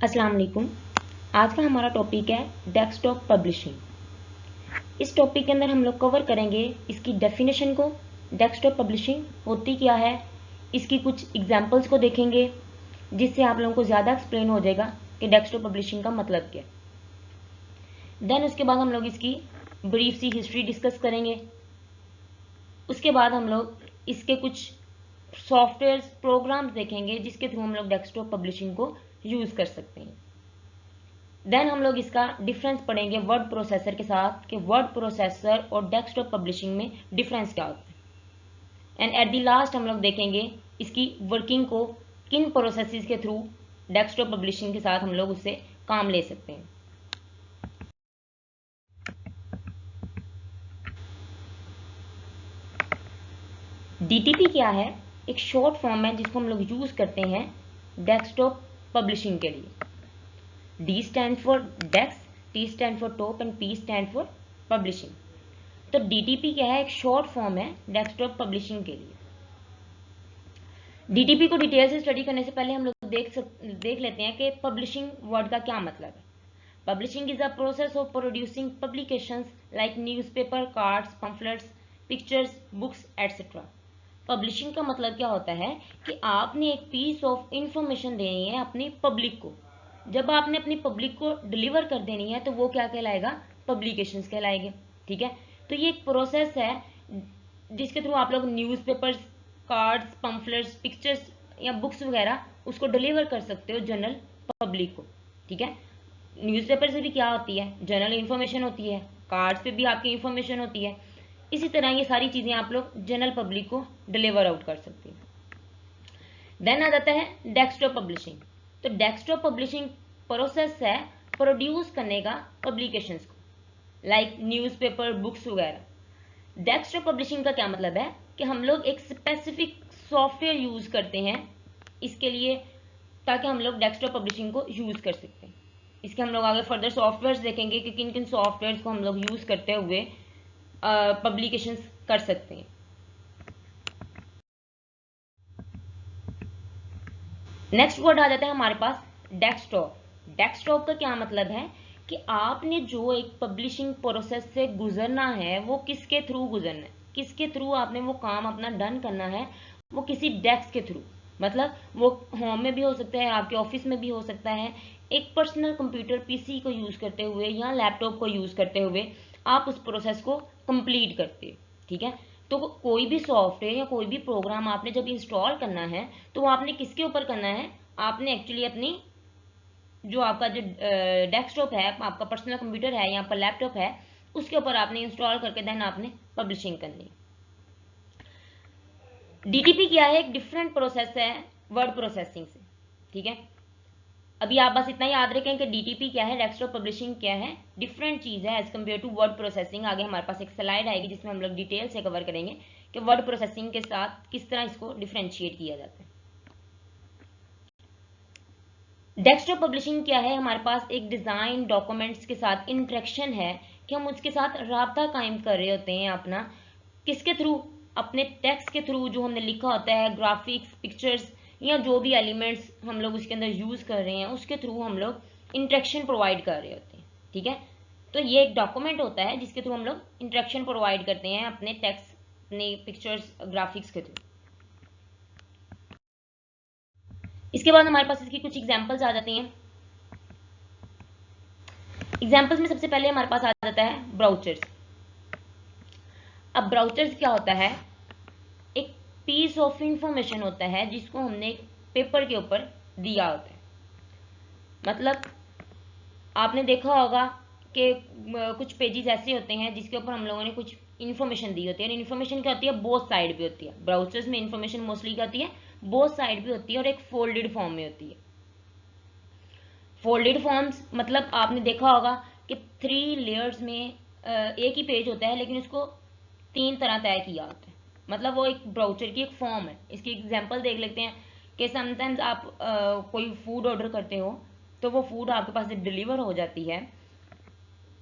अस्सलाम वालेकुम। आज का हमारा टॉपिक है डेस्कटॉप पब्लिशिंग। इस टॉपिक के अंदर हम लोग कवर करेंगे इसकी डेफिनेशन को, डेस्कटॉप पब्लिशिंग होती क्या है, इसकी कुछ एग्जांपल्स को देखेंगे जिससे आप लोगों को ज़्यादा एक्सप्लेन हो जाएगा कि डेस्कटॉप पब्लिशिंग का मतलब क्या है। देन उसके बाद हम लोग इसकी ब्रीफ सी हिस्ट्री डिस्कस करेंगे। उसके बाद हम लोग इसके कुछ सॉफ्टवेयर प्रोग्राम्स देखेंगे जिसके थ्रू हम लोग डेस्कटॉप पब्लिशिंग को यूज़ कर सकते हैं। देन हम लोग इसका डिफरेंस पढ़ेंगे वर्ड प्रोसेसर के साथ कि वर्ड प्रोसेसर और डेस्कटॉप पब्लिशिंग में डिफरेंस क्या होता है। एंड एट द लास्ट हम लोग देखेंगे इसकी वर्किंग को, किन प्रोसेसेस के थ्रू डेस्कटॉप पब्लिशिंग के साथ हम लोग उससे काम ले सकते हैं। डीटीपी क्या है? एक शॉर्ट फॉर्म है जिसको हम लोग यूज करते हैं डेस्कटॉप पब्लिशिंग के लिए। D stands for Dex, T stands for Top and P stands for Publishing। तो DTP क्या है? एक शॉर्ट फॉर्म है डेस्कटॉप पब्लिशिंग के लिए। DTP को डिटेल से स्टडी करने से पहले हम लोग देख लेते हैं कि पब्लिशिंग वर्ड का क्या मतलब है। Publishing is a process of producing publications like newspaper, cards, pamphlets, pictures, books etcetera. Publishing का मतलब क्या होता है कि आपने एक पीस ऑफ इंफॉर्मेशन देनी है अपनी पब्लिक को। जब आपने अपनी पब्लिक को डिलीवर कर देनी है तो वो क्या कहलाएगा? पब्लिकेशंस कहलाएंगे। ठीक है, तो ये एक प्रोसेस है जिसके थ्रू आप लोग न्यूज़पेपर्स, कार्ड्स, पम्फलेट्स, पिक्चर्स या बुक्स वगैरह उसको डिलीवर कर सकते हो जनरल पब्लिक को। ठीक है, न्यूज़पेपर से भी क्या होती है? जनरल इन्फॉर्मेशन होती है। कार्ड्स पे भी आपकी इन्फॉर्मेशन होती है। इसी तरह ये सारी चीज़ें आप लोग जनरल पब्लिक को डिलीवर आउट कर सकते हैं। देन आ जाता है डेस्कटॉप पब्लिशिंग। तो डेस्कटॉप पब्लिशिंग प्रोसेस है प्रोड्यूस करने का पब्लिकेशंस को, लाइक न्यूज़पेपर, बुक्स वगैरह। डेस्कटॉप पब्लिशिंग का क्या मतलब है कि हम लोग एक स्पेसिफिक सॉफ्टवेयर यूज करते हैं इसके लिए, ताकि हम लोग डेस्कटॉप पब्लिशिंग को यूज कर सकते हैं। इसके हम लोग आगे फर्दर सॉफ्टवेयर देखेंगे कि किन किन सॉफ्टवेयर को हम लोग यूज करते हुए पब्लिकेशंस कर सकते हैं। नेक्स्ट वर्ड आ जाता है हमारे पास डेस्कटॉप। डेस्कटॉप का क्या मतलब है कि आपने जो एक पब्लिशिंग प्रोसेस से गुजरना है वो किसके थ्रू गुजरना है, किसके थ्रू आपने वो काम अपना डन करना है, वो किसी डेस्क के थ्रू। मतलब वो होम में भी हो सकता है, आपके ऑफिस में भी हो सकता है। एक पर्सनल कंप्यूटर पीसी को यूज करते हुए या लैपटॉप को यूज करते हुए आप उस प्रोसेस को कंप्लीट करते हो। ठीक है, तो कोई भी सॉफ्टवेयर या कोई भी प्रोग्राम आपने जब इंस्टॉल करना है तो वो आपने किसके ऊपर करना है? आपने एक्चुअली अपनी जो आपका जो डेस्कटॉप है, आपका पर्सनल कंप्यूटर है या आपका लैपटॉप है, उसके ऊपर आपने इंस्टॉल करके देन आपने पब्लिशिंग करनी। डीटीपी क्या है? एक डिफरेंट प्रोसेस है वर्ड प्रोसेसिंग से। ठीक है, अभी आप बस इतना याद रखें कि डीटीपी क्या है, डेस्कटॉप पब्लिशिंग क्या है, डिफरेंट चीज है as compared to word processing. आगे हमारे पास एक स्लाइड आएगी जिसमें हम लोग डिटेल से कवर करेंगे कि वर्ड प्रोसेसिंग के साथ किस तरह इसको डिफ्रेंशिएट किया जाता है। डेस्कटॉप पब्लिशिंग क्या है? हमारे पास एक डिजाइन डॉक्यूमेंट्स के साथ इंटरेक्शन है कि हम उसके साथ राब्ता कायम कर रहे होते हैं अपना, किसके थ्रू? अपने टेक्स्ट के थ्रू, जो हमने लिखा होता है, ग्राफिक्स, पिक्चर्स या जो भी एलिमेंट्स हम लोग उसके अंदर यूज कर रहे हैं उसके थ्रू हम लोग इंटरेक्शन प्रोवाइड कर रहे होते हैं। ठीक है, तो ये एक डॉक्यूमेंट होता है जिसके थ्रू हम लोग इंटरेक्शन प्रोवाइड करते हैं अपने टेक्स्ट, अपने पिक्चर्स, ग्राफिक्स के थ्रू। इसके बाद हमारे पास इसकी कुछ एग्जाम्पल्स आ जाती हैं। एग्जाम्पल्स में सबसे पहले हमारे पास आ जाता है ब्राउचर्स। अब ब्राउचर्स क्या होता है? एक पीस ऑफ इंफॉर्मेशन होता है जिसको हमने एक पेपर के ऊपर दिया होता है। मतलब आपने देखा होगा कि कुछ पेजेस ऐसे होते हैं जिसके ऊपर हम लोगों ने कुछ इन्फॉर्मेशन दी होती है। इन्फॉर्मेशन क्या होती है? बोथ साइड भी होती है। ब्राउचर्स में इन्फॉर्मेशन मोस्टली क्या होती है? बोथ साइड भी होती है और एक फोल्डेड फॉर्म में होती है। फोल्डेड फॉर्म्स मतलब आपने देखा होगा कि 3 लेयर्स में एक ही पेज होता है लेकिन उसको 3 तरह तय किया होता है। मतलब वो एक ब्राउचर की एक फॉर्म है। इसकी एग्जांपल देख लेते हैं कि समटाइम्स आप कोई फूड ऑर्डर करते हो तो वो फूड आपके पास जब डिलीवर हो जाती है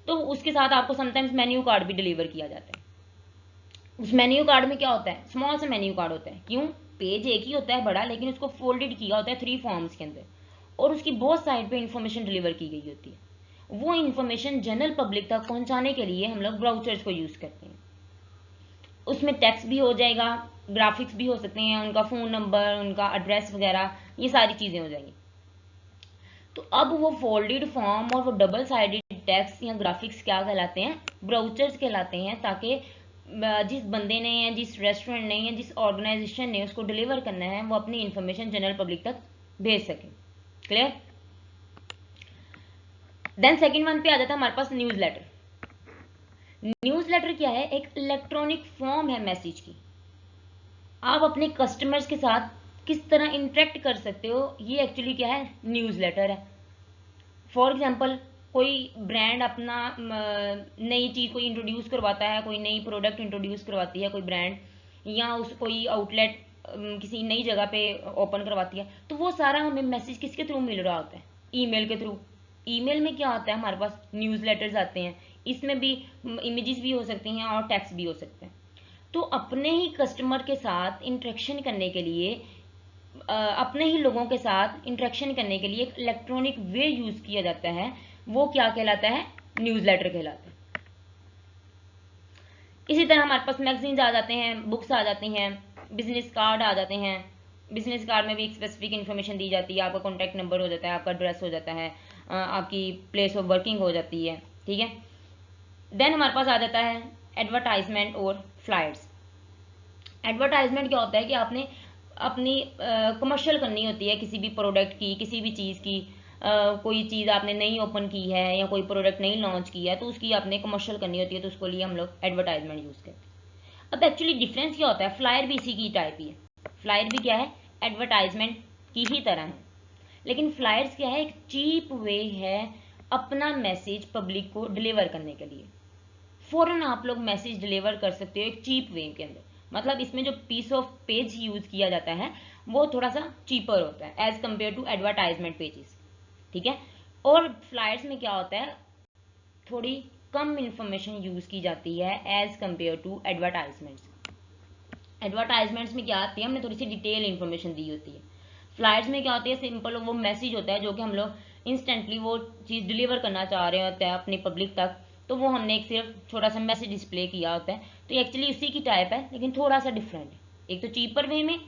तो उसके साथ आपको समटाइम्स मेन्यू कार्ड भी डिलीवर किया जाता है। उस मेन्यू कार्ड में क्या होता है? स्मॉल सा मेन्यू कार्ड होता है। क्यों? पेज एक ही होता है बड़ा, लेकिन उसको फोल्डेड किया होता है 3 फॉर्म्स के अंदर। और उसकी बहुत साइड पे इंफॉर्मेशन डिलीवर की गई होती है। वो इंफॉर्मेशन जनरल पब्लिक तक पहुंचाने के लिए हम लोग ब्राउज़र्स को यूज़ करते हैं। उसमें टेक्स्ट भी हो जाएगा, ग्राफिक्स भी हो सकते हैं, उनका फ़ोन नंबर, उनका एड्रेस वगैरह, ये सारी चीज़ें हो जाएंगी। तो अब वो फोल्डेड फॉर्म और वो डबल साइडेड टेक्स्ट या ग्राफिक्स क्या कहलाते हैं? ब्राउचर्स कहलाते हैं, ताकि जिस बंदे ने या जिस रेस्टोरेंट ने या जिस ऑर्गेनाइजेशन ने उसको डिलीवर करना है वो अपनी इंफॉर्मेशन जनरल पब्लिक तक भेज सके। क्लियर? देन सेकंड वन पे आ जाता है हमारे पास न्यूज़ लेटर। न्यूज़ लेटर क्या है? एक इलेक्ट्रॉनिक फॉर्म है मैसेज की। आप अपने कस्टमर्स के साथ किस तरह इंटरेक्ट कर सकते हो, ये एक्चुअली क्या है? न्यूज़ लेटर है। फॉर एग्जाम्पल, कोई ब्रांड अपना नई चीज़ कोई इंट्रोड्यूस करवाता है, कोई नई प्रोडक्ट इंट्रोड्यूस करवाती है कोई ब्रांड, या उस कोई आउटलेट किसी नई जगह पे ओपन करवाती है, तो वो सारा हमें मैसेज किसके थ्रू मिल रहा होता है? ईमेल के थ्रू। ईमेल में क्या होता है? हमारे पास न्यूज़ लेटर्स आते हैं, इसमें भी इमेजेस भी हो सकती हैं और टेक्स्ट भी हो सकते हैं। तो अपने ही कस्टमर के साथ इंटरेक्शन करने के लिए, अपने ही लोगों के साथ इंटरेक्शन करने के लिए एक इलेक्ट्रॉनिक वे यूज किया जाता है, वो क्या कहलाता है? न्यूज़ लेटर कहलाता है। इसी तरह हमारे पास मैगजीन्स आ जाते हैं, बुक्स आ जाती हैं, बिजनेस कार्ड आ जाते हैं। बिजनेस कार्ड में भी एक स्पेसिफिक इन्फॉर्मेशन दी जाती है, आपका कॉन्टैक्ट नंबर हो जाता है, आपका एड्रेस हो जाता है, आपकी प्लेस ऑफ वर्किंग हो जाती है। ठीक है। देन हमारे पास आ जाता है एडवर्टाइजमेंट और फ्लायर्स। एडवर्टाइजमेंट क्या होता है कि आपने अपनी कमर्शियल करनी होती है किसी भी प्रोडक्ट की, किसी भी चीज़ की। कोई चीज़ आपने नई ओपन की है या कोई प्रोडक्ट नई लॉन्च किया है, तो उसकी आपने कमर्शियल करनी होती है, तो उसको लिए हम लोग एडवर्टाइजमेंट यूज़ करते हैं। अब एक्चुअली डिफरेंस क्या होता है? फ्लायर भी इसी की टाइप ही है। फ्लायर भी क्या है? एडवर्टाइजमेंट की ही तरह है, लेकिन फ्लायर्स क्या है? एक चीप वे है अपना मैसेज पब्लिक को डिलीवर करने के लिए। फौरन आप लोग मैसेज डिलीवर कर सकते हो एक चीप वे के अंदर। मतलब इसमें जो पीस ऑफ पेज यूज किया जाता है वो थोड़ा सा चीपर होता है as compared to advertisement pages. ठीक है। और फ्लायर्स में क्या होता है? थोड़ी कम इंफॉर्मेशन यूज की जाती है as compared to advertisements. Advertisements में क्या आती है? हमने थोड़ी सी डिटेल इंफॉर्मेशन दी होती है। फ्लायर्स में क्या होती है? सिंपल वो मैसेज होता है जो कि हम लोग इंस्टेंटली वो चीज़ डिलीवर करना चाह रहे होते हैं अपनी पब्लिक तक, तो वो हमने एक सिर्फ छोटा सा मैसेज डिस्प्ले किया होता है। तो एक्चुअली उसी की टाइप है, लेकिन थोड़ा सा डिफरेंट है। एक तो चीपर वे में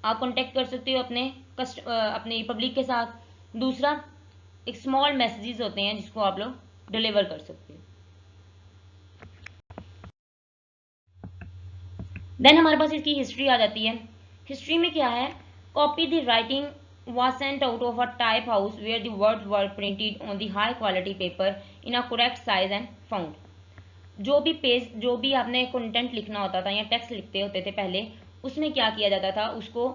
आप कॉन्टेक्ट कर सकते हो अपने पब्लिक के साथ। दूसरा, एक स्मॉल मैसेजेस होते हैं जिसको आप लोग डिलीवर कर सकते हो। देन हमारे पास इसकी हिस्ट्री आ जाती है। हिस्ट्री में क्या है? Copy the writing was sent out of a type house where the words were printed on the high quality paper in a correct size and font. जो भी आपने कंटेंट लिखना होता था या टेक्स्ट लिखते होते थे पहले, उसमें क्या किया जाता था? उसको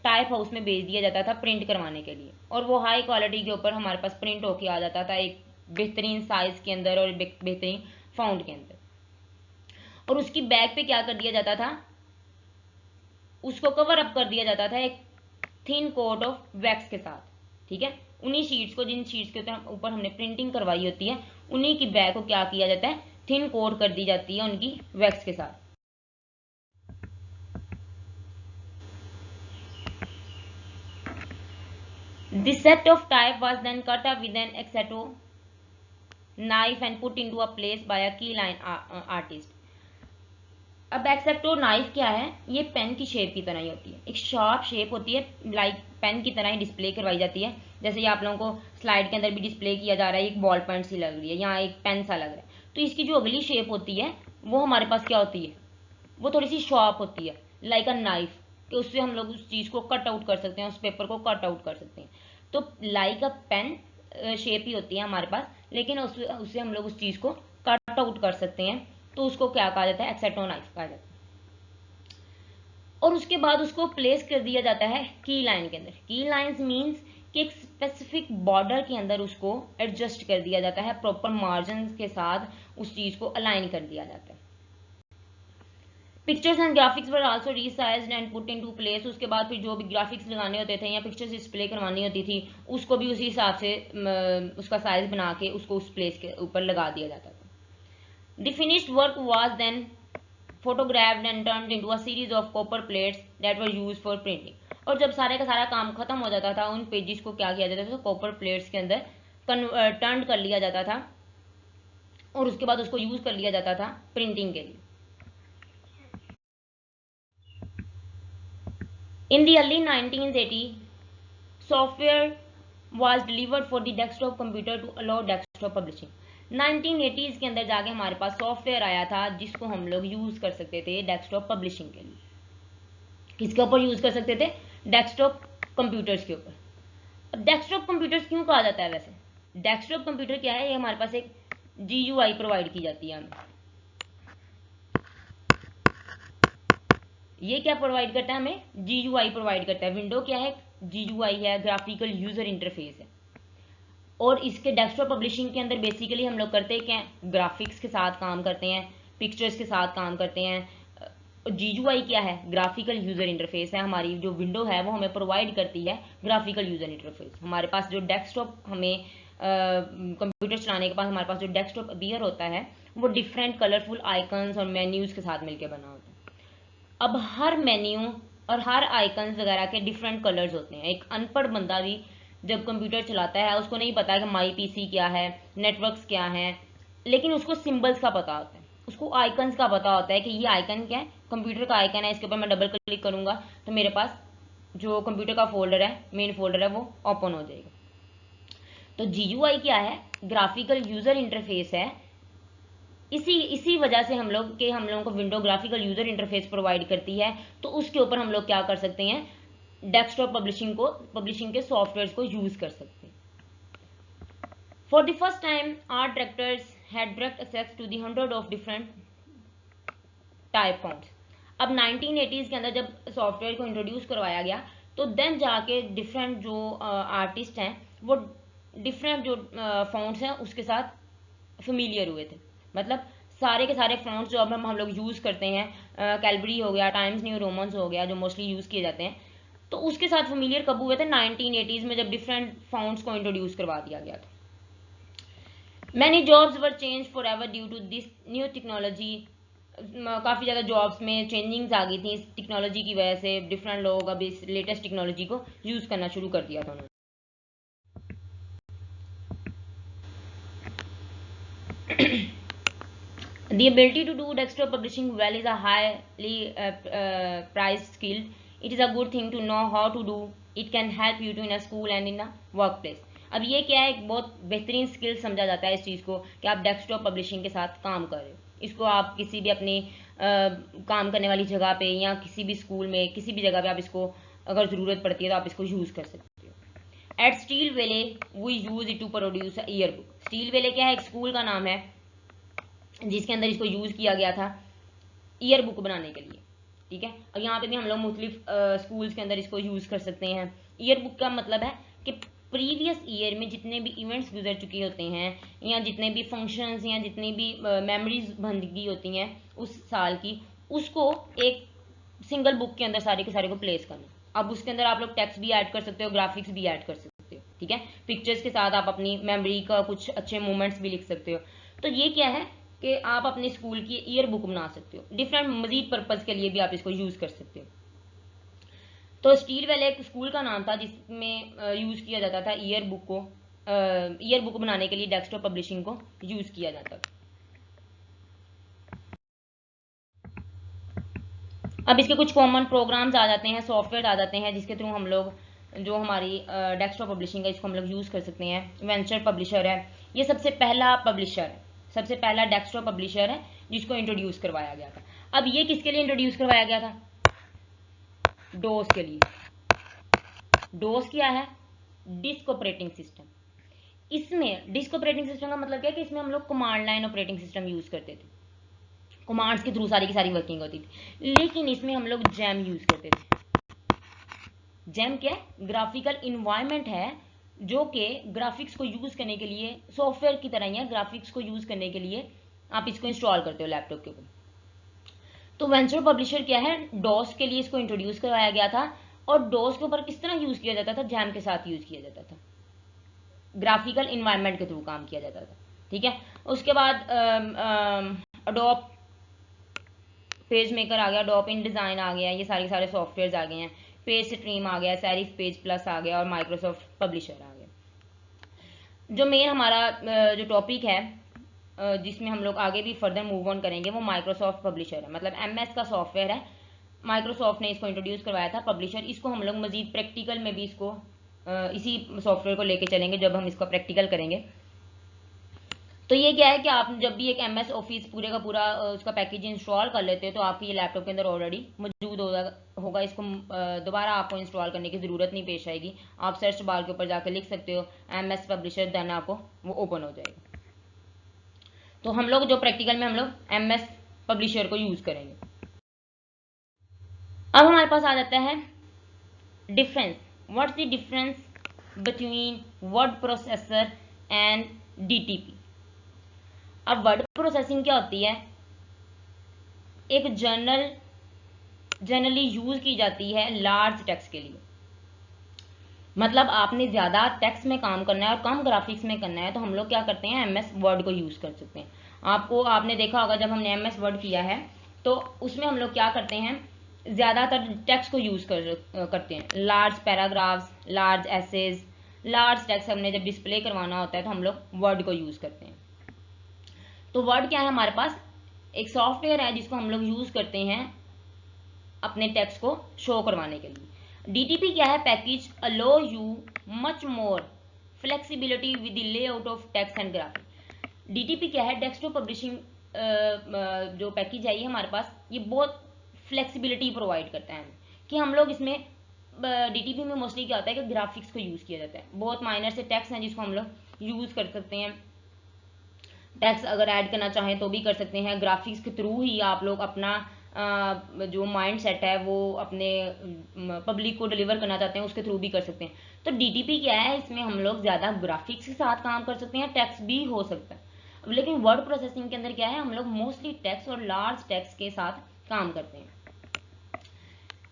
टाइप हाउस में भेज दिया जाता था प्रिंट करवाने के लिए, और वो हाई क्वालिटी के ऊपर हमारे पास प्रिंट होके आ जाता था एक बेहतरीन साइज के अंदर और बेहतरीन फाउंट के अंदर। और उसकी बैक पे क्या कर दिया जाता था? उसको कवर अप कर दिया जाता था एक थिन कोट ऑफ वैक्स के साथ। ठीक है। उन्हीं शीट्स को, जिन शीट्स के ऊपर हमने प्रिंटिंग करवाई होती है, उन्हीं की बैक को क्या किया जाता है? थिन कोट कर दी जाती है उनकी वैक्स के साथ। This set of type was then cut up with an X-Acto knife and put into a place by a key line artist. अब एक्सेप्टो नाइफ क्या है? ये पेन की शेप की तरह ही होती है, एक शार्प शेप होती है, लाइक पेन की तरह ही डिस्प्ले करवाई जाती है। जैसे ये आप लोगों को स्लाइड के अंदर भी डिस्प्ले किया जा रहा है, एक बॉल पॉइंट सी लग रही है, यहाँ एक पेन सा लग रहा है। तो इसकी जो अगली शेप होती है वो हमारे पास क्या होती है? वो थोड़ी सी शार्प होती है, लाइक अ नाइफ, कि उससे हम लोग उस चीज़ को कट आउट कर सकते हैं, उस पेपर को कट आउट कर सकते हैं। तो लाइक अ पेन शेप ही होती है हमारे पास, लेकिन उससे हम लोग उस चीज़ को कट आउट कर सकते हैं, तो उसको क्या कहा जाता है? एक्सेप्टो नाइफ कहा जाता है। और उसके बाद उसको प्लेस कर दिया जाता है की लाइन के अंदर। की लाइंस मींस कि एक स्पेसिफिक बॉर्डर के अंदर उसको एडजस्ट कर दिया जाता है, प्रॉपर मार्जिन के साथ उस चीज को अलाइन कर दिया जाता है। Pictures and graphics were also resized and put into place. उसके बाद फिर जो भी ग्राफिक्स लगाने होते थे या पिक्चर्स डिस्प्ले करवानी होती थी, उसको भी उसी हिसाब से उसका साइज बना के उसको उस प्लेस के ऊपर लगा दिया जाता था। The finished work was then photographed and turned into a series of copper plates that were used for printing. और जब सारे का सारा काम खत्म हो जाता था, उन पेजेस को क्या किया जाता था, कॉपर प्लेट्स के अंदर टर्न कर लिया जाता था और उसके बाद उसको यूज कर लिया जाता था प्रिंटिंग के लिए। In the early 1980 software was delivered for the desktop computer to allow desktop publishing। 1980s के अंदर जाके हमारे पास सॉफ्टवेयर आया था जिसको हम लोग यूज कर सकते थे डेस्कटॉप पब्लिशिंग के लिए। किसके ऊपर यूज कर सकते थे? डेस्कटॉप कंप्यूटर्स के ऊपर। अब डेस्कटॉप कंप्यूटर्स क्यों कहा जाता है? वैसे डेस्कटॉप कंप्यूटर क्या है? ये हमारे पास एक GUI प्रोवाइड की जाती है हमें। ये क्या प्रोवाइड करता है हमें? GUI प्रोवाइड करता है। विंडो क्या है? GUI है, ग्राफिकल यूजर इंटरफेस है। और इसके डेस्कटॉप पब्लिशिंग के अंदर बेसिकली हम लोग करते क्या है? ग्राफिक्स के साथ काम करते हैं, पिक्चर्स के साथ काम करते हैं। GUI क्या है? ग्राफिकल यूजर इंटरफेस है। हमारी जो विंडो है वो हमें प्रोवाइड करती है ग्राफिकल यूजर इंटरफेस। हमारे पास जो डेस्कटॉप हमें कंप्यूटर चलाने के बाद हमारे पास जो डेस्कटॉप अपीयर होता है वो डिफरेंट कलरफुल आइकन्स और मेन्यूज के साथ मिलकर बना होता है। अब हर मेन्यू और हर आइकन्स वगैरह के डिफरेंट कलर्स होते हैं। एक अनपढ़ बंदा भी जब कंप्यूटर चलाता है उसको नहीं पता कि माई पीसी क्या है, नेटवर्क्स क्या है, लेकिन उसको सिंबल्स का पता होता है, उसको आइकन्स का पता होता है कि ये आइकन क्या है, कंप्यूटर का आइकन है, इसके ऊपर मैं डबल क्लिक करूंगा तो मेरे पास जो कंप्यूटर का फोल्डर है, मेन फोल्डर है, वो ओपन हो जाएगा। तो GUI क्या है? ग्राफिकल यूजर इंटरफेस है। इसी वजह से हम लोगों को window graphical user interface provide करती है, तो उसके ऊपर हम लोग क्या कर सकते हैं? डेस्कटॉप पब्लिशिंग के सॉफ्टवेयर को यूज कर सकते हैं। For the first time art directors had direct access to the 100 of different type fonts. अब 1980s के अंदर जब सॉफ्टवेयर को इंट्रोड्यूस करवाया गया तो देन जाके डिफरेंट जो आर्टिस्ट हैं वो डिफरेंट जो फॉन्ट्स हैं उसके साथ फेमिलियर हुए थे। मतलब सारे के सारे फॉन्ट्स जो अब हम लोग यूज करते हैं, कैलबरी हो गया, टाइम्स न्यू रोमन्स हो गया, जो मोस्टली यूज किए जाते हैं, तो उसके साथ फेमिलियर कब हुए थे? 1980s में, जब डिफरेंट फॉन्ट्स को इंट्रोड्यूस करवा दिया गया था। Many jobs were change forever due to this new technology. काफ़ी ज़्यादा जॉब्स में चेंजिंग्स आ गई थी इस टेक्नोलॉजी की वजह से। डिफरेंट लोग अब इस लेटेस्ट टेक्नोलॉजी को यूज़ करना शुरू कर दिया था उन्होंने। The ability to do desktop publishing well is a highly prized skill. It is a good thing to know how to do. It can help you to in a school and in a workplace. अब ये क्या है? एक बहुत बेहतरीन skill समझा जाता है इस चीज़ को कि आप डेस्कटॉप पब्लिशिंग के साथ काम कर रहे हो। इसको आप किसी भी अपनी काम करने वाली जगह पे या किसी भी स्कूल में, किसी भी जगह पे आप इसको अगर ज़रूरत पड़ती है तो आप इसको यूज़ कर सकते हो। At Steel Valley we use it to produce year book. Steel Valley क्या है? एक स्कूल का नाम है जिसके अंदर इसको यूज़ किया गया था ईयर बुक बनाने के लिए। ठीक है, अब यहाँ पे भी हम लोग मुख्तलिफ स्कूल्स के अंदर इसको यूज़ कर सकते हैं। ईयर बुक का मतलब है कि प्रीवियस ईयर में जितने भी इवेंट्स गुजर चुके होते हैं या जितने भी फंक्शंस या जितनी भी मेमोरीज बन गई होती हैं उस साल की, उसको एक सिंगल बुक के अंदर सारे के सारे को प्लेस करना। अब उसके अंदर आप लोग टेक्स्ट भी ऐड कर सकते हो, ग्राफिक्स भी ऐड कर सकते हो। ठीक है, पिक्चर्स के साथ आप अपनी मेमोरी का कुछ अच्छे मोमेंट्स भी लिख सकते हो। तो ये क्या है कि आप अपने स्कूल की ईयर बुक बना सकते हो। डिफरेंट मजीद पर्पज़ के लिए भी आप इसको यूज़ कर सकते हो। तो स्टील वेल एक स्कूल का नाम था जिसमें यूज़ किया जाता था ईयर बुक बनाने के लिए डेस्कटॉप पब्लिशिंग को यूज़ किया जाता था। अब इसके कुछ कॉमन प्रोग्राम्स आ जाते हैं, सॉफ्टवेयर आ जाते हैं जिसके थ्रू हम लोग जो हमारी डेस्कटॉप पब्लिशिंग है इसको हम लोग यूज़ कर सकते हैं। वेंचर पब्लिशर है, ये सबसे पहला पब्लिशर है, सबसे पहला डेस्कटॉप पब्लिशर है जिसको इंट्रोड्यूस करवाया गया था। अब ये किसके लिए इंट्रोड्यूस करवाया गया था? डोस के लिए। डोस क्या है? Disk operating system. इसमें डिस्क ऑपरेटिंग सिस्टम का मतलब क्या है कि इसमें हम लोग command line operating system use करते थे, कमांड्स के थ्रू सारी की सारी वर्किंग होती थी। लेकिन इसमें हम लोग जैम यूज करते थे। जैम क्या है? ग्राफिकल इन्वायरमेंट है जो कि ग्राफिक्स को यूज करने के लिए सॉफ्टवेयर की तरह ही है। ग्राफिक्स को यूज करने के लिए आप इसको इंस्टॉल करते हो लैपटॉप के ऊपर। तो वेंचर पब्लिशर क्या है? डॉस के लिए इसको इंट्रोड्यूस करवाया गया था। और डॉस के ऊपर किस तरह यूज किया जाता था? जैम के साथ यूज किया जाता था, ग्राफिकल इन्वायरमेंट के थ्रू काम किया जाता था। ठीक है, उसके बाद अडोब पेज मेकर आ गया, अडोब इन डिजाइन आ गया, ये सारे सॉफ्टवेयर आ गए हैं। पेज स्ट्रीम आ गया, सेरिफ पेज प्लस आ गया और माइक्रोसॉफ्ट पब्लिशर आ गया। जो मेन हमारा जो टॉपिक है जिसमें हम लोग आगे भी फर्दर मूव ऑन करेंगे वो माइक्रोसॉफ्ट पब्लिशर है, मतलब एमएस का सॉफ्टवेयर है। माइक्रोसॉफ्ट ने इसको इंट्रोड्यूस करवाया था पब्लिशर। इसको हम लोग मजीद प्रैक्टिकल में भी इसको इसी सॉफ्टवेयर को लेके चलेंगे जब हम इसका प्रैक्टिकल करेंगे। तो ये क्या है कि आप जब भी एक एमएस ऑफिस पूरे का पूरा उसका पैकेज इंस्टॉल कर लेते हो तो आपके ये लैपटॉप के अंदर ऑलरेडी मौजूद होगा। इसको दोबारा आपको इंस्टॉल करने की ज़रूरत नहीं पेश आएगी। आप सर्च बार के ऊपर जाकर लिख सकते हो एमएस पब्लिशर, देन आपको वो ओपन हो जाएगा। तो हम लोग जो प्रैक्टिकल में हम लोग एमएस पब्लिशर को यूज़ करेंगे। अब हमारे पास आ जाता है difference. What's the difference between word processor and DTP. अब वर्ड प्रोसेसिंग क्या होती है? एक जनरली यूज की जाती है लार्ज टेक्स्ट के लिए। मतलब आपने ज़्यादा टेक्स्ट में काम करना है और कम ग्राफिक्स में करना है तो हम लोग क्या करते हैं, एमएस वर्ड को यूज़ कर सकते हैं। आपने देखा होगा जब हमने एमएस वर्ड किया है तो उसमें हम लोग क्या करते हैं, ज़्यादातर टेक्स्ट को यूज़ करते हैं। Large paragraphs, large essays, large text हमने जब डिस्प्ले करवाना होता है तो हम लोग वर्ड को यूज़ करते हैं। तो वर्ड क्या है, हमारे पास एक सॉफ्टवेयर है जिसको हम लोग यूज़ करते हैं अपने टेक्स्ट को शो करवाने के लिए। डीटीपी क्या है, package allow you much more flexibility with the layout of text and graphic. DTP क्या है, डेस्कटॉप पब्लिशिंग जो पैकेज है ये हमारे पास ये बहुत फ्लेक्सिबिलिटी प्रोवाइड करता है कि हम लोग इसमें डीटीपी में मोस्टली क्या होता है कि ग्राफिक्स को यूज़ किया जाता है। बहुत माइनर से टेक्स्ट हैं जिसको हम लोग यूज़ कर सकते हैं। टेक्स्ट अगर ऐड करना चाहें तो भी कर सकते हैं। ग्राफिक्स के थ्रू ही आप लोग अपना जो माइंड सेट है वो अपने पब्लिक को डिलीवर करना चाहते हैं उसके थ्रू भी कर सकते हैं। तो डीटीपी क्या है, इसमें हम लोग ज़्यादा ग्राफिक्स के साथ काम कर सकते हैं, टेक्स्ट भी हो सकता है। लेकिन वर्ड प्रोसेसिंग के अंदर क्या है, हम लोग मोस्टली टेक्स्ट और लार्ज टेक्स्ट के साथ काम करते हैं।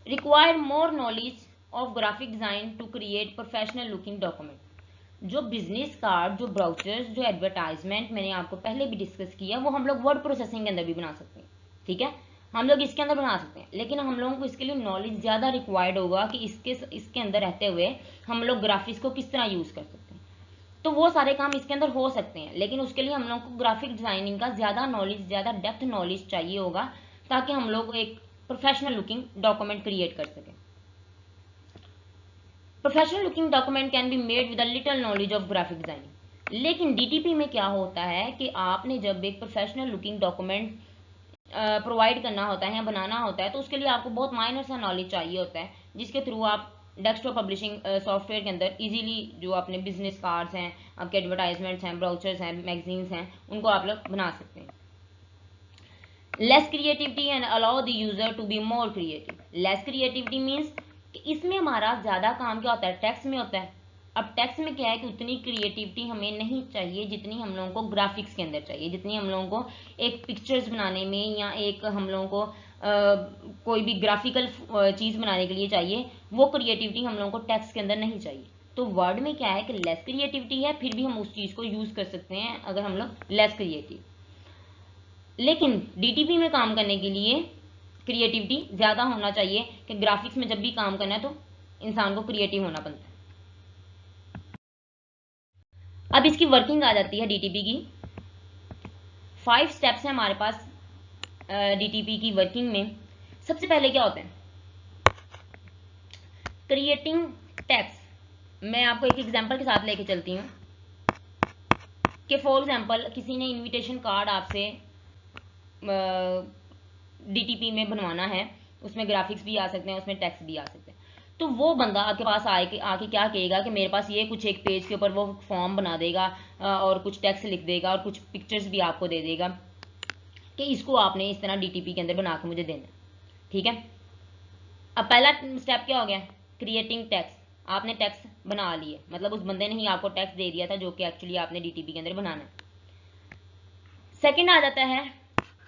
Require more knowledge of graphic design to create professional looking document. जो बिजनेस कार्ड, जो ब्राउचर्स, जो एडवर्टाइजमेंट मैंने आपको पहले भी डिस्कस किया वो हम लोग वर्ड प्रोसेसिंग के अंदर भी बना सकते हैं। ठीक है, हम लोग इसके अंदर बना सकते हैं, लेकिन हम लोगों को इसके लिए नॉलेज ज़्यादा रिक्वायर्ड होगा कि इसके अंदर रहते हुए हम लोग ग्राफिक्स को किस तरह यूज़ कर सकते हैं। तो वो सारे काम इसके अंदर हो सकते हैं, लेकिन उसके लिए हम लोग को ग्राफिक डिज़ाइनिंग का ज़्यादा नॉलेज, ज़्यादा डेप्थ नॉलेज चाहिए होगा ताकि हम लोग एक प्रोफेशनल लुकिंग डॉक्यूमेंट क्रिएट कर सकें। Professional looking document can be made with a little knowledge of graphic designing. लेकिन डीटीपी में क्या होता है कि आपने जब एक प्रोफेशनल लुकिंग डॉक्यूमेंट प्रोवाइड करना होता है या बनाना होता है तो उसके लिए आपको बहुत माइनर सा नॉलेज चाहिए होता है जिसके थ्रू आप डेस्कटॉप पब्लिशिंग सॉफ्टवेयर के अंदर इजीली जो अपने बिजनेस कार्ड्स हैं, आपके एडवर्टाइजमेंट्स हैं, ब्राउचर्स हैं, मैगजीन्स हैं, उनको आप लोग बना सकते हैं। Less creativity and allow the user to be more creative. Less creativity means कि इसमें हमारा ज़्यादा काम क्या होता है, टेक्स्ट में होता है। अब टेक्स्ट में क्या है कि उतनी क्रिएटिविटी हमें नहीं चाहिए जितनी हम लोगों को ग्राफिक्स के अंदर चाहिए, जितनी हम लोगों को एक पिक्चर्स बनाने में या एक हम लोगों को कोई भी ग्राफिकल चीज़ बनाने के लिए चाहिए, वो क्रिएटिविटी हम लोगों को टेक्स्ट के अंदर नहीं चाहिए। तो वर्ड में क्या है कि लेस क्रिएटिविटी है, फिर भी हम उस चीज़ को यूज़ कर सकते हैं अगर हम लोग लेस क्रिएटिव। लेकिन डीटीपी में काम करने के लिए क्रिएटिविटी ज़्यादा होना चाहिए कि ग्राफिक्स में जब भी काम करना है तो इंसान को क्रिएटिव होना पड़ता है। अब इसकी वर्किंग आ जाती है डीटीपी की। 5 स्टेप्स हैं हमारे पास डीटीपी की वर्किंग में। सबसे पहले क्या होता है, क्रिएटिंग टेक्स्ट। मैं आपको एक एग्जांपल के साथ लेके चलती हूँ कि फॉर एग्जांपल किसी ने इनविटेशन कार्ड आपसे डीटीपी में बनवाना है, उसमें ग्राफिक्स भी आ सकते हैं, उसमें टेक्स्ट भी आ सकते हैं। तो वो बंदा आपके पास आके क्या कहेगा कि मेरे पास ये कुछ एक पेज के ऊपर वो फॉर्म बना देगा और कुछ टेक्स्ट लिख देगा और कुछ पिक्चर्स भी आपको दे देगा कि इसको आपने इस तरह डीटीपी के अंदर बना के मुझे देना। ठीक है, अब पहला स्टेप क्या हो गया, क्रिएटिंग टेक्स्ट। आपने टेक्स्ट बना लिए, मतलब उस बंदे ने ही आपको टेक्स्ट दे दिया था जो कि एक्चुअली आपने डीटीपी के अंदर बनाना है। सेकेंड आ जाता है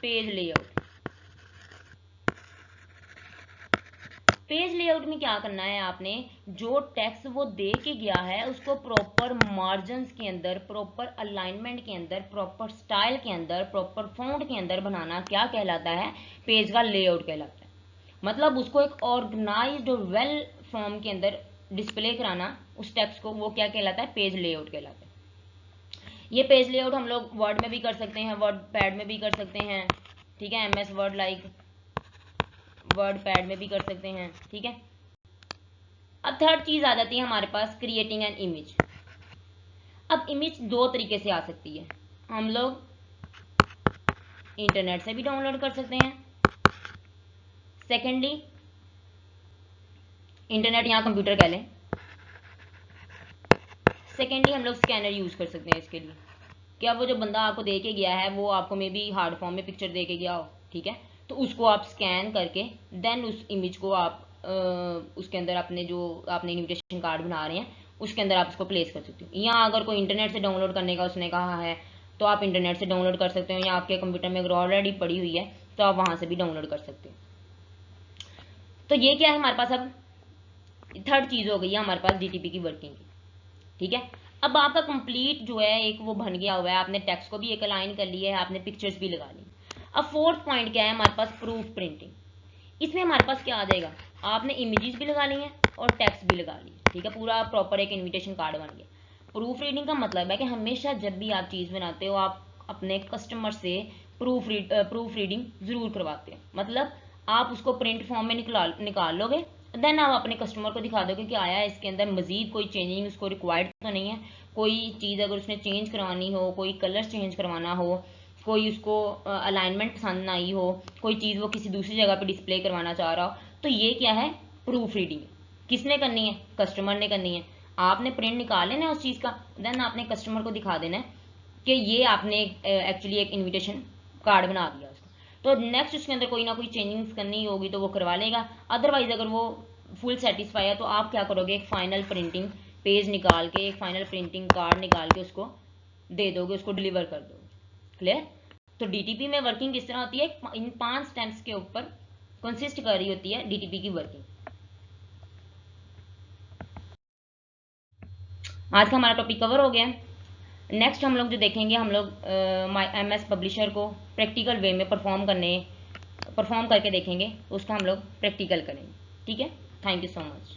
पेज लेआउट। पेज लेआउट में क्या करना है, आपने जो टेक्स्ट वो दे के गया है उसको प्रॉपर मार्जिन्स के अंदर, प्रॉपर अलाइनमेंट के अंदर, प्रॉपर स्टाइल के अंदर, प्रॉपर फॉन्ट के अंदर बनाना क्या कहलाता है, पेज का लेआउट कहलाता है। मतलब उसको एक ऑर्गेनाइज्ड और वेल फॉर्म के अंदर डिस्प्ले कराना उस टेक्स्ट को, वो क्या कहलाता है, पेज लेआउट कहलाता है। ये पेज लेआउट हम लोग वर्ड में भी कर सकते हैं, वर्ड पैड में भी कर सकते हैं, ठीक है, MS word like word pad में भी कर सकते हैं, ठीक है। अब थर्ड चीज आ जाती है हमारे पास, क्रिएटिंग एन इमेज। अब इमेज दो तरीके से आ सकती है, हम लोग इंटरनेट से भी डाउनलोड कर सकते हैं। सेकेंडली, इंटरनेट यहाँ कंप्यूटर कह लें। सेकेंडली हम लोग स्कैनर यूज कर सकते हैं इसके लिए। क्या वो जो बंदा आपको दे के गया है वो आपको मे बी हार्ड फॉर्म में पिक्चर दे के गया हो, ठीक है, तो उसको आप स्कैन करके देन उस इमेज को आप उसके अंदर अपने जो आपने इन्विटेशन कार्ड बना रहे हैं उसके अंदर आप उसको प्लेस कर सकते हो। या अगर कोई इंटरनेट से डाउनलोड करने का उसने कहा है तो आप इंटरनेट से डाउनलोड कर सकते हो, या आपके कंप्यूटर में अगर ऑलरेडी पड़ी हुई है तो आप वहां से भी डाउनलोड कर सकते हो। तो ये क्या है हमारे पास, अब थर्ड चीज हो गई है हमारे पास DTP की वर्किंग, ठीक है। अब आपका कंप्लीट जो है एक वो बन गया हुआ है, आपने टेक्स्ट को भी एक अलाइन कर लिया है, आपने पिक्चर्स भी लगा ली। अब फोर्थ पॉइंट क्या है हमारे पास, प्रूफ प्रिंटिंग। इसमें हमारे पास क्या आ जाएगा, आपने इमेजेस भी लगा ली हैं और टेक्स्ट भी लगा ली, ठीक है, पूरा प्रॉपर एक इन्विटेशन कार्ड बन गया। प्रूफ रीडिंग का मतलब है कि हमेशा जब भी आप चीज बनाते हो आप अपने कस्टमर से प्रूफ रीडिंग जरूर करवाते हो। मतलब आप उसको प्रिंट फॉर्म में निकाल लोगे, देन आप अपने कस्टमर को दिखा दोगे कि आया है इसके अंदर मजीद कोई चेंजिंग उसको रिक्वायर्ड तो नहीं है। कोई चीज़ अगर उसने चेंज करवानी हो, कोई कलर चेंज करवाना हो, कोई उसको अलाइनमेंट पसंद आई हो, कोई चीज़ वो किसी दूसरी जगह पे डिस्प्ले करवाना चाह रहा हो, तो ये क्या है, प्रूफ रीडिंग। किसने करनी है, कस्टमर ने करनी है। आपने प्रिंट निकाल लेना है उस चीज़ का, देन आपने कस्टमर को दिखा देना है कि ये आपने एक्चुअली एक इन्विटेशन कार्ड बना दिया उसको। तो नेक्स्ट उसके अंदर कोई ना कोई चेंजिंग्स करनी होगी तो वो करवा लेगा। अदरवाइज अगर वो फुल सेटिस्फाई है तो आप क्या करोगे, एक फाइनल प्रिंटिंग पेज निकाल के, एक फाइनल प्रिंटिंग कार्ड निकाल के उसको दे दोगे, उसको डिलीवर कर दोगे। क्लियर। तो DTP में वर्किंग किस तरह होती है, इन 5 स्टेप्स के ऊपर कंसिस्ट कर रही होती है DTP की वर्किंग। आज का हमारा टॉपिक कवर हो गया। नेक्स्ट हम लोग जो देखेंगे, हम लोग MS पब्लिशर को प्रैक्टिकल वे में परफॉर्म करके देखेंगे, उसका हम लोग प्रैक्टिकल करेंगे, ठीक है। Thank you so much.